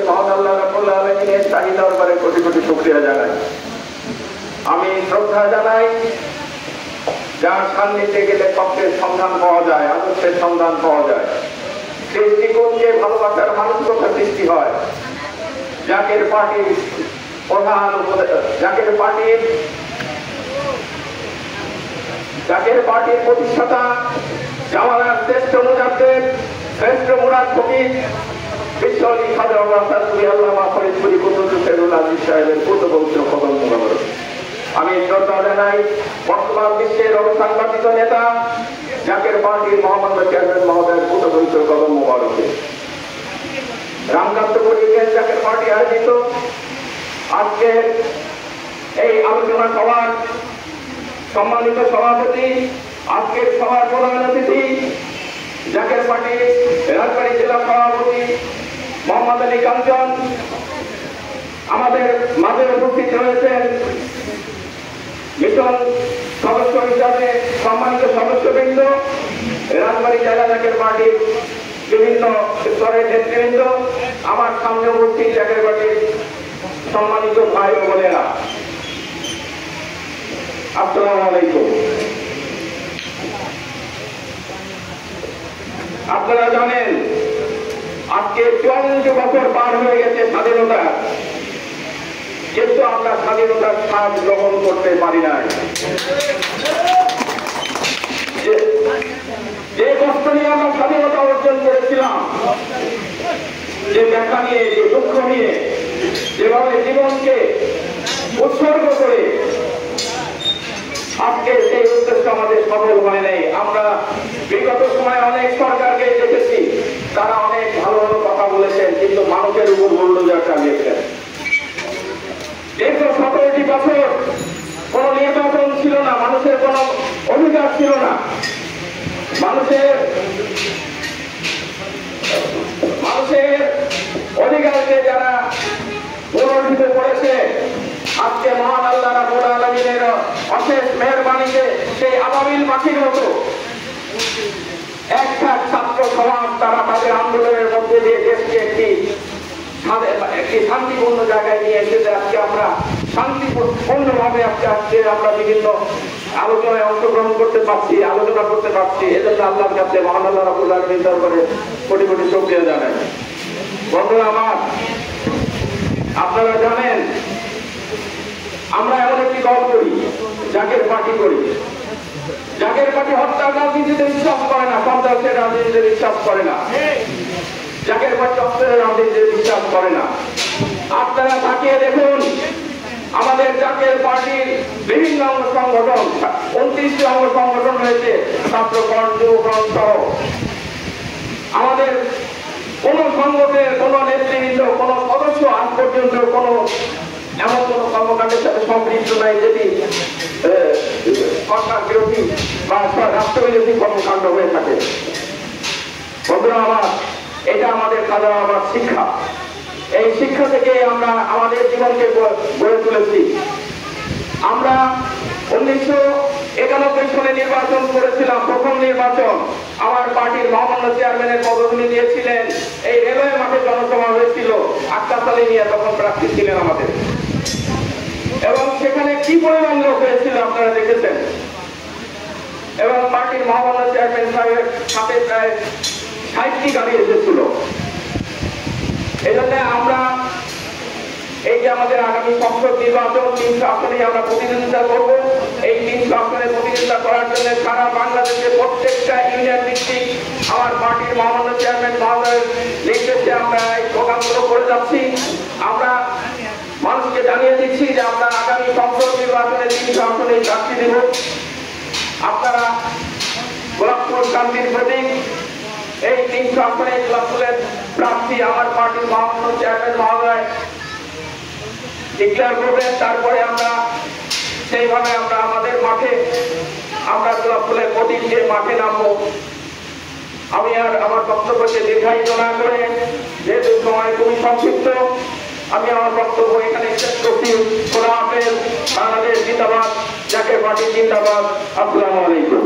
মহান আল্লাহ রাব্বুল আলামিনের শাহী দরবারে কোটি কোটি শুকরিয়া জানাই। আমি শ্রদ্ধা জানাই যার সান্নিধ্যে গেলে সত্যের সন্ধান পাওয়া যায়, আদর্শের সন্ধান পাওয়া যায়, সৃষ্টিকোণকে ভালোবাসার মানসিকতা সৃষ্টি হয়। জাকের পার্টির প্রধান জাকের পার্টির প্রতিষ্ঠাতা জামানার শ্রেষ্ঠ মুজাদ্দিদ, শ্রেষ্ঠ মুরাদ ফকির বিশ্বলী খাজা আল্লামা ফরিদপুরি কুতুবুল ফেরুল আজিজ সাহেবের পূর্ণপবিত্র কদম মোবারক আমি শ্রদ্ধা জানাই বর্তমান বিশ্বের অবস্থানবাদিত নেতা জাকের পার্টির মোহাম্মদ চেয়ারম্যান মহোদয়ের পূর্ণপবিত্র কদম মোবারকে। রামকান্ত পরিবেশ জাকের পার্টি আয়োজিত আজকের এই আলোচনা সভার সম্মানিত সভাপতি, আজকের সভার প্রধান অতিথি জাকের পার্টির রাজবাড়ী জেলা সভাপতি মোহাম্মদ আলী কাঞ্চন, আমাদের মাঝে উপস্থিত রয়েছেন মিশন সদস্য হিসাবে সম্মানিত সদস্যবৃন্দ, রাজবাড়ী জেলা জাকের পার্টির বিভিন্ন স্তরের নেতৃবৃন্দ, আমার সামনে উপস্থিত জাকের পার্টির সম্মানিত ভাই ও বোনেরা, আসসালামু আলাইকুম। আপনারা জানেন আজকে 54 বছর পার হয়ে গেছে স্বাধীনতা, কিন্তু আমরা স্বাধীনতার স্বাদ গ্রহণ করতে পারি নাই। যে কষ্ট নিয়ে আমরা স্বাধীনতা অর্জন করেছিলাম, যে ব্যথা নিয়ে, যে দুঃখ নিয়ে, যেভাবে জীবনকে উৎসর্গ করে আজকে সেই উদ্দেশ্য আমাদের সফল হয় নাই। আমরা বিগত সময় অনেক সরকারকে দেখেছি, তারা অনেক ভালো ভালো কথা বলেছেন, কিন্তু মানুষের উপর বুলডোজার চালিয়েছেন। দীর্ঘ 17টি বছর কোন নির্বাচন ছিল না, মানুষের কোন অধিকার ছিল না, মানুষের অধিকারকে যারা পুনর্জিত করেছে, আজকে মহান আল্লাহ রাব্বুল আলামিনের অশেষ মেহেরবানিতে সেই আবাবিল পাখির মতো একটা ছাত্র সমাজ তারা তাদের আন্দোলনের মধ্যে দিয়ে দেশকে একটি শান্তিপূর্ণ জায়গায় নিয়ে এসেছে। আজকে আমরা শান্তিপূর্ণভাবে আজকে আমরা বিভিন্ন আলোচনায় অংশগ্রহণ করতে পারছি, আলোচনা করতে পারছি। এজন্য আল্লাহর কাছে মহান আল্লাহ রাব্বুল আলামিন দরবারে কোটি কোটি শুকরিয়া জানাই। বন্ধুরা আমার, আপনারা জানেন আমরা এমন একটি দল করি, জাকের পার্টি করি। জাকের পার্টি হত্যার রাজনীতিতে বিশ্বাস করে না, সন্ত্রাসের রাজনীতিতে বিশ্বাস করে না, জাকের পার্টি অস্ত্রের রাজনীতিতে বিশ্বাস করে না। আপনারা তাকিয়ে দেখুন, আমাদের জাকের পার্টির বিভিন্ন অঙ্গ সংগঠন, 29টি অঙ্গ সংগঠন রয়েছে, ছাত্রফ্রন্ট, যুবফ্রন্ট সহ। আমাদের কোন সংগঠনের কোন নেতৃবৃন্দ, কোন সদস্য আজ পর্যন্ত কোন এমন কোন কর্মকাণ্ডের সাথে সম্পৃক্ত নাই যেটি সরকার বিরোধী বা রাষ্ট্রবিরোধী কর্মকাণ্ড হয়ে থাকে। বন্ধুরা আমার, এটা আমাদের খাজা বাবার শিক্ষা। এই শিক্ষা থেকে আমরা আমাদের জীবনকে গড়ে তুলেছি। আমরা 1991 সালে নির্বাচন করেছিলাম, প্রথম নির্বাচন। আমার পার্টির মহামান্য চেয়ারম্যানের পদগুলি দিয়েছিলেন, এই রেলওয়ে মাঠে জনসভা হয়েছিল, আক্তার আলী মিয়া তখন প্রার্থী ছিলেন আমাদের, এবং সেখানে কি পরিমাণ লোক হয়েছিল আপনারা দেখেছেন। এবং পার্টির মহামান্য চেয়ারম্যান সাহেবের সাথে প্রায় 60টি গাড়ি এসেছিল। এই জন্য আমরা এই যে আমাদের আগামী সংসদ নির্বাচন 300 আসনে আমরা প্রতিদ্বন্দ্বিতা করব, এই 300 আসনে প্রতিদ্বন্দ্বিতা করার জন্য সারা বাংলাদেশের প্রত্যেকটা ইউনিয়ন ভিত্তিক আমার পার্টির মহামান্য চেয়ারম্যান মহোদয়ের নির্দেশে আমরা এই প্রোগ্রামগুলো করে যাচ্ছি। আমরা মানুষকে জানিয়ে দিচ্ছি যে আমরা আগামী সংসদ নির্বাচনে 300 আসনে প্রার্থী দেব। আপনারা গোলাপপুর শান্তির প্রতীক, এই 300 আসনে গোলাপপুরের প্রার্থী আমার পার্টির মহামান্য চেয়ারম্যান মহোদয় ডিক্লেয়ার করবেন। তারপরে আমরা সেইভাবে আমরা আমাদের মাঠে আমরা গোলাপফুলের প্রতীক দিয়ে মাঠে নামবো। আমি আর আমার বক্তব্যকে দীর্ঘায়িত না করে, যেহেতু সময় খুবই সংক্ষিপ্ত, আমি আমার বক্তব্য এখানে শেষ করছি। খোদা হাফেজ। বাংলাদেশ জিন্দাবাদ, জাকের পার্টি জিন্দাবাদ। আসসালামু আলাইকুম।